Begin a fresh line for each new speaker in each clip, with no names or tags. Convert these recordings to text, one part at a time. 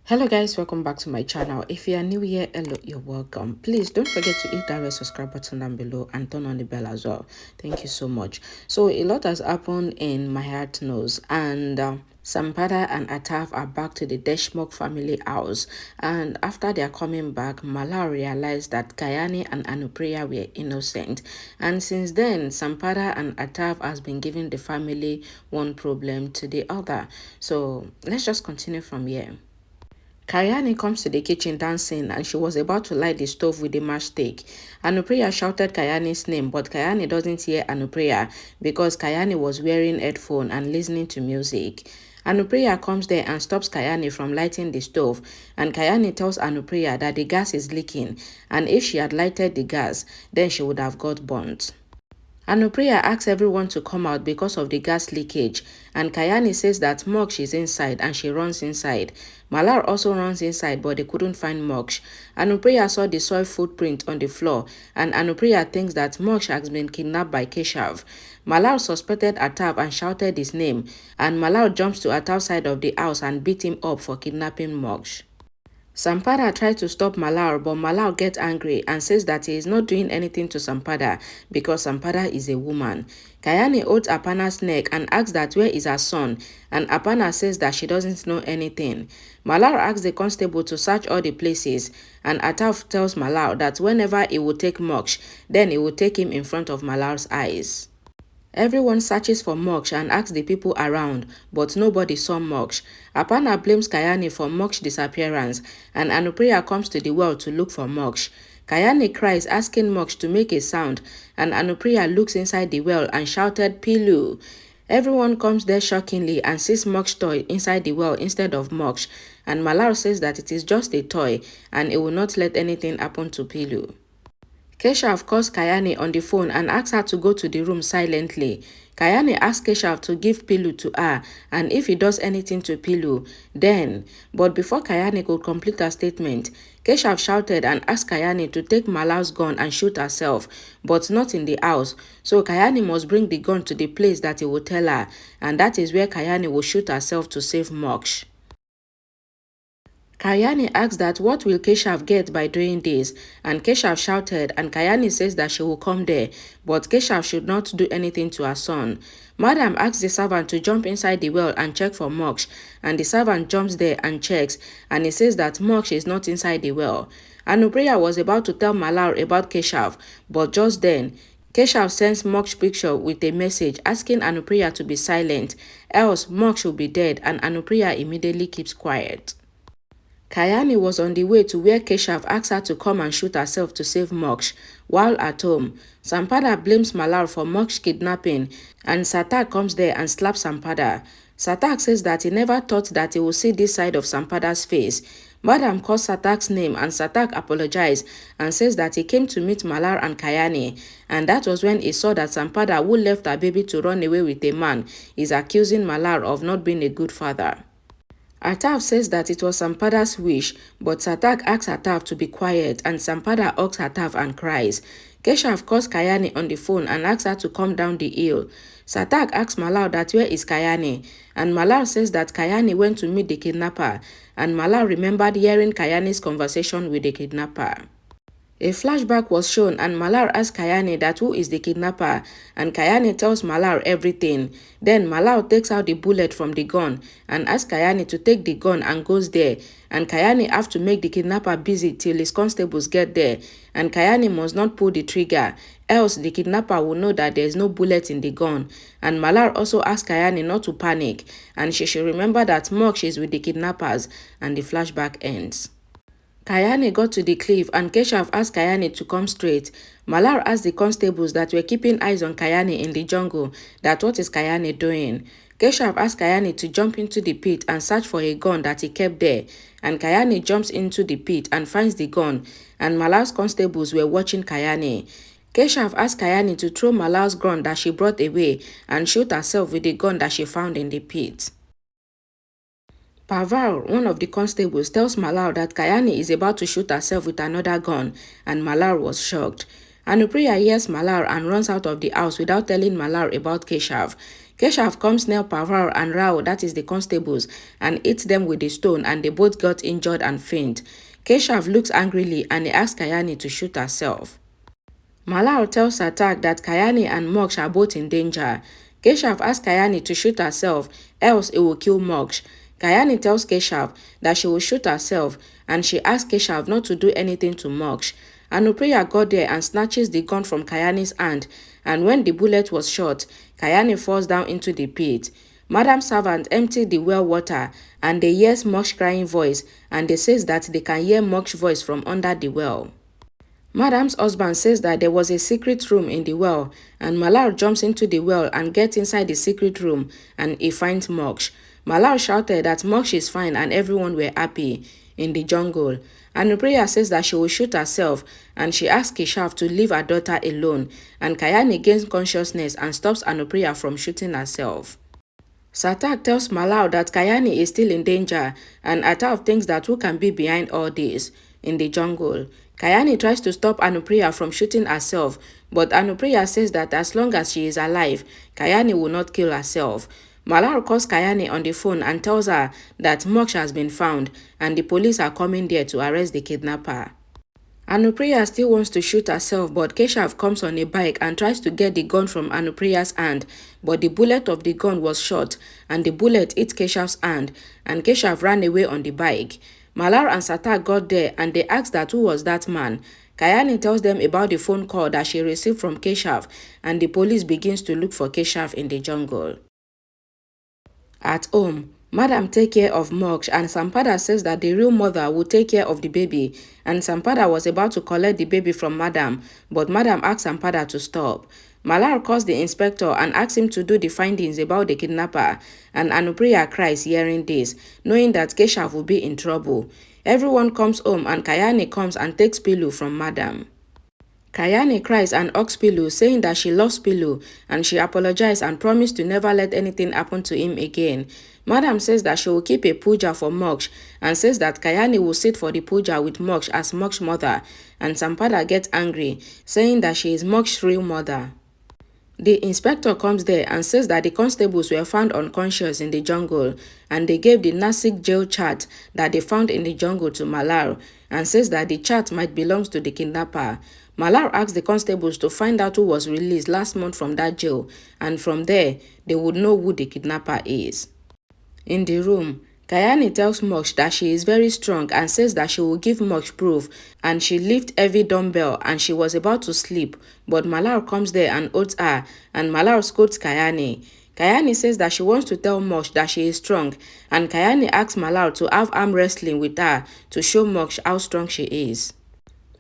Hello guys, welcome back to my channel. If you are new here, hello, you're welcome. Please don't forget to hit that red subscribe button down below and turn on the bell as well. Thank you so much. So a lot has happened in my heart knows, and Sampada and Ataf are back to the Deshmukh family house, and after they are coming back, Mala realized that Kayani and Anupriya were innocent, and since then Sampada and Ataf has been giving the family one problem to the other. So let's just continue from here. Kayani comes to the kitchen dancing, and she was about to light the stove with the matchstick. Anupriya shouted Kayani's name, but Kayani doesn't hear Anupriya because Kayani was wearing headphones and listening to music. Anupriya comes there and stops Kayani from lighting the stove, and Kayani tells Anupriya that the gas is leaking, and if she had lighted the gas, then she would have got burnt. Anupriya asks everyone to come out because of the gas leakage, and Kayani says that Moksh is inside and she runs inside. Malar also runs inside, but they couldn't find Moksh. Anupriya saw the soil footprint on the floor, and Anupriya thinks that Moksh has been kidnapped by Keshav. Malar suspected Ataf and shouted his name, and Malar jumps to Ataf's side of the house and beat him up for kidnapping Moksh. Sampada tries to stop Malar, but Malar gets angry and says that he is not doing anything to Sampada because Sampada is a woman. Kayani holds Apana's neck and asks that where is her son, and Apana says that she doesn't know anything. Malar asks the constable to search all the places, and Ataf tells Malar that whenever he will take Moksh, then he will take him in front of Malar's eyes. Everyone searches for Moksh and asks the people around, but nobody saw Moksh. Apana blames Kayani for Moksh's disappearance, and Anupriya comes to the well to look for Moksh. Kayani cries, asking Moksh to make a sound, and Anupriya looks inside the well and shouted, "Pilu!" Everyone comes there shockingly and sees Moksh's toy inside the well instead of Moksh, and Malar says that it is just a toy and it will not let anything happen to Pilu. Keshav calls Kayani on the phone and asks her to go to the room silently. Kayani asks Keshav to give Pilu to her, and if he does anything to Pilu, then. But before Kayani could complete her statement, Keshav shouted and asked Kayani to take Malar's gun and shoot herself, but not in the house. So Kayani must bring the gun to the place that he will tell her, and that is where Kayani will shoot herself to save Moksh. Kayani asks that what will Keshav get by doing this, and Keshav shouted, and Kayani says that she will come there, but Keshav should not do anything to her son. Madam asks the servant to jump inside the well and check for Moksh, and the servant jumps there and checks, and he says that Moksh is not inside the well. Anupriya was about to tell Malar about Keshav, but just then, Keshav sends Moksh's picture with a message asking Anupriya to be silent, else Moksh will be dead, and Anupriya immediately keeps quiet. Kayani was on the way to where Keshav asked her to come and shoot herself to save Moksh. While at home, Sampada blames Malar for Moksh's kidnapping, and Satak comes there and slaps Sampada. Satak says that he never thought that he would see this side of Sampada's face. Madam calls Satak's name, and Satak apologizes and says that he came to meet Malar and Kayani, and that was when he saw that Sampada, who left her baby to run away with a man, is accusing Malar of not being a good father. Ataf says that it was Sampada's wish, but Satak asks Ataf to be quiet, and Sampada hugs Ataf and cries. Keshav calls Kayani on the phone and asks her to come down the hill. Satak asks Malar that where is Kayani, and Malar says that Kayani went to meet the kidnapper, and Malar remembered hearing Kayani's conversation with the kidnapper. A flashback was shown, and Malar asks Kayani that who is the kidnapper, and Kayani tells Malar everything. Then Malar takes out the bullet from the gun and asks Kayani to take the gun and goes there, and Kayani have to make the kidnapper busy till his constables get there, and Kayani must not pull the trigger, else the kidnapper will know that there is no bullet in the gun. And Malar also asks Kayani not to panic, and she should remember that Moksh is with the kidnappers, and the flashback ends. Kayani got to the cliff, and Keshav asked Kayani to come straight. Malar asked the constables that were keeping eyes on Kayani in the jungle that what is Kayani doing. Keshav asked Kayani to jump into the pit and search for a gun that he kept there, and Kayani jumps into the pit and finds the gun, and Malar's constables were watching Kayani. Keshav asked Kayani to throw Malar's gun that she brought away and shoot herself with the gun that she found in the pit. Pavar, one of the constables, tells Malar that Kayani is about to shoot herself with another gun, and Malar was shocked. Anupriya hears Malar and runs out of the house without telling Malar about Keshav. Keshav comes near Pavar and Rao, that is the constables, and hits them with a stone, and they both got injured and faint. Keshav looks angrily and he asks Kayani to shoot herself. Malal tells Satak that Kayani and Moksh are both in danger. Keshav asks Kayani to shoot herself, else it will kill Moksh. Kayani tells Keshav that she will shoot herself, and she asks Keshav not to do anything to Moksh. Anupriya got there and snatches the gun from Kayani's hand, and when the bullet was shot, Kayani falls down into the pit. Madam servant emptied the well water, and they hear Moksh's crying voice, and they says that they can hear Moksh's voice from under the well. Madam's husband says that there was a secret room in the well, and Malal jumps into the well and gets inside the secret room, and he finds Moksh. Malal shouted that Moksh is fine and everyone were happy in the jungle. Anupriya says that she will shoot herself, and she asks Keshav to leave her daughter alone, and Kayani gains consciousness and stops Anupriya from shooting herself. Satak tells Malal that Kayani is still in danger, and Atav thinks that who can be behind all this in the jungle. Kayani tries to stop Anupriya from shooting herself, but Anupriya says that as long as she is alive, Kayani will not kill herself. Malal calls Kayani on the phone and tells her that Moksh has been found, and the police are coming there to arrest the kidnapper. Anupriya still wants to shoot herself, but Keshav comes on a bike and tries to get the gun from Anupriya's hand, but the bullet of the gun was shot, and the bullet hit Keshav's hand, and Keshav ran away on the bike. Malal and Satak got there, and they asked that who was that man. Kayani tells them about the phone call that she received from Keshav, and the police begins to look for Keshav in the jungle. At home, Madam take care of Moksh, and Sampada says that the real mother will take care of the baby, and Sampada was about to collect the baby from Madam, but Madam asked Sampada to stop. Malal calls the inspector and asks him to do the findings about the kidnapper, and Anupriya cries hearing this, knowing that Keshav will be in trouble. Everyone comes home, and Kayani comes and takes Pilu from Madam. Kayani cries and hugs Pilu, saying that she loves Pilu, and she apologizes and promised to never let anything happen to him again. Madam says that she will keep a puja for Moksh, and says that Kayani will sit for the puja with Moksh as Moksh's mother, and Sampada gets angry, saying that she is Moksh's real mother. The inspector comes there and says that the constables were found unconscious in the jungle, and they gave the Nasik jail chart that they found in the jungle to Malal, and says that the chart might belong to the kidnapper. Malal asked the constables to find out who was released last month from that jail, and from there, they would know who the kidnapper is. In the room, Kayani tells Moksh that she is very strong and says that she will give Moksh proof, and she lifted heavy dumbbell and she was about to sleep, but Malal comes there and holds her, and Malal scolds Kayani. Kayani says that she wants to tell Moksh that she is strong, and Kayani asks Malal to have arm wrestling with her to show Moksh how strong she is.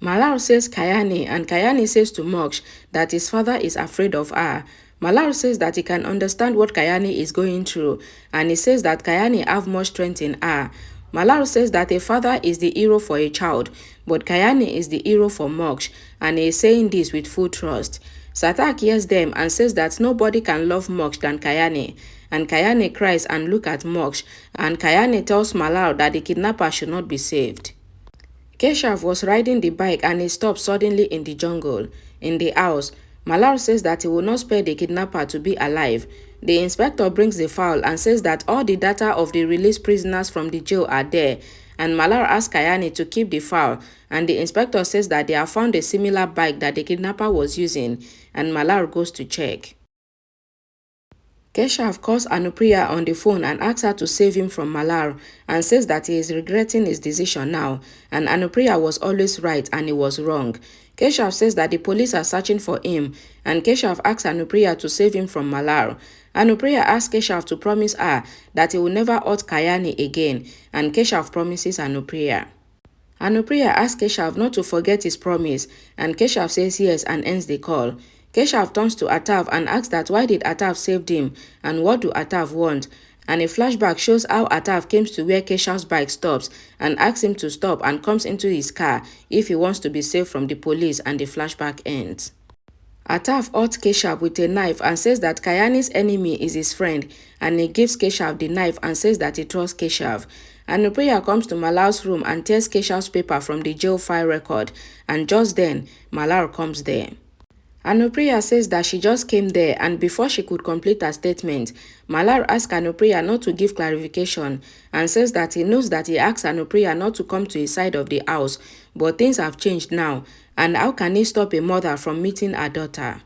Malal says Kayani, and Kayani says to Moksh that his father is afraid of her. Malal says that he can understand what Kayani is going through, and he says that Kayani have much strength in her. Malal says that a father is the hero for a child, but Kayani is the hero for Moksh, and he is saying this with full trust. Satak hears them and says that nobody can love Moksh than Kayani, and Kayani cries and looks at Moksh, and Kayani tells Malal that the kidnapper should not be saved. Keshav was riding the bike and he stopped suddenly in the jungle. In the house, Malal says that he will not spare the kidnapper to be alive. The inspector brings the file and says that all the data of the released prisoners from the jail are there, and Malal asks Kayani to keep the file, and the inspector says that they have found a similar bike that the kidnapper was using, and Malal goes to check. Keshav calls Anupriya on the phone and asks her to save him from Malal, and says that he is regretting his decision now, and Anupriya was always right and he was wrong. Keshav says that the police are searching for him, and Keshav asks Anupriya to save him from Malal. Anupriya asks Keshav to promise her that he will never hurt Kayani again, and Keshav promises Anupriya. Anupriya asks Keshav not to forget his promise, and Keshav says yes and ends the call. Keshav turns to Atav and asks that why did Atav save him, and what do Atav want, and a flashback shows how Atav came to where Keshav's bike stops and asks him to stop and comes into his car if he wants to be safe from the police, and the flashback ends. Atav hurts Keshav with a knife and says that Kayani's enemy is his friend, and he gives Keshav the knife and says that he trusts Keshav. Anupriya comes to Malal's room and tears Keshav's paper from the jail file record, and just then, Malal comes there. Anupriya says that she just came there, and before she could complete her statement, Malar asked Anupriya not to give clarification and says that he knows that he asked Anupriya not to come to his side of the house, but things have changed now, and how can he stop a mother from meeting her daughter?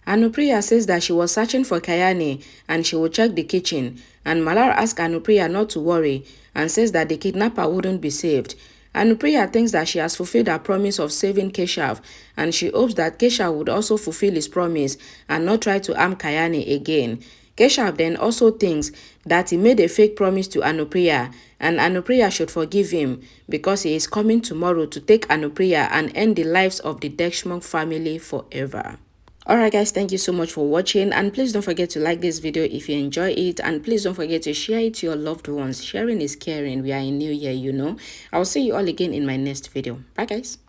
Anupriya says that she was searching for Kayane and she will check the kitchen, and Malar asked Anupriya not to worry and says that the kidnapper wouldn't be saved. Anupriya thinks that she has fulfilled her promise of saving Keshav, and she hopes that Keshav would also fulfill his promise and not try to harm Kayane again. Keshav then also thinks that he made a fake promise to Anupriya, and Anupriya should forgive him because he is coming tomorrow to take Anupriya and end the lives of the Deshmukh family forever. Alright guys, thank you so much for watching, and please don't forget to like this video if you enjoy it, and please don't forget to share it to your loved ones. Sharing is caring. We are in new year, you know. I'll see you all again in my next video. Bye guys.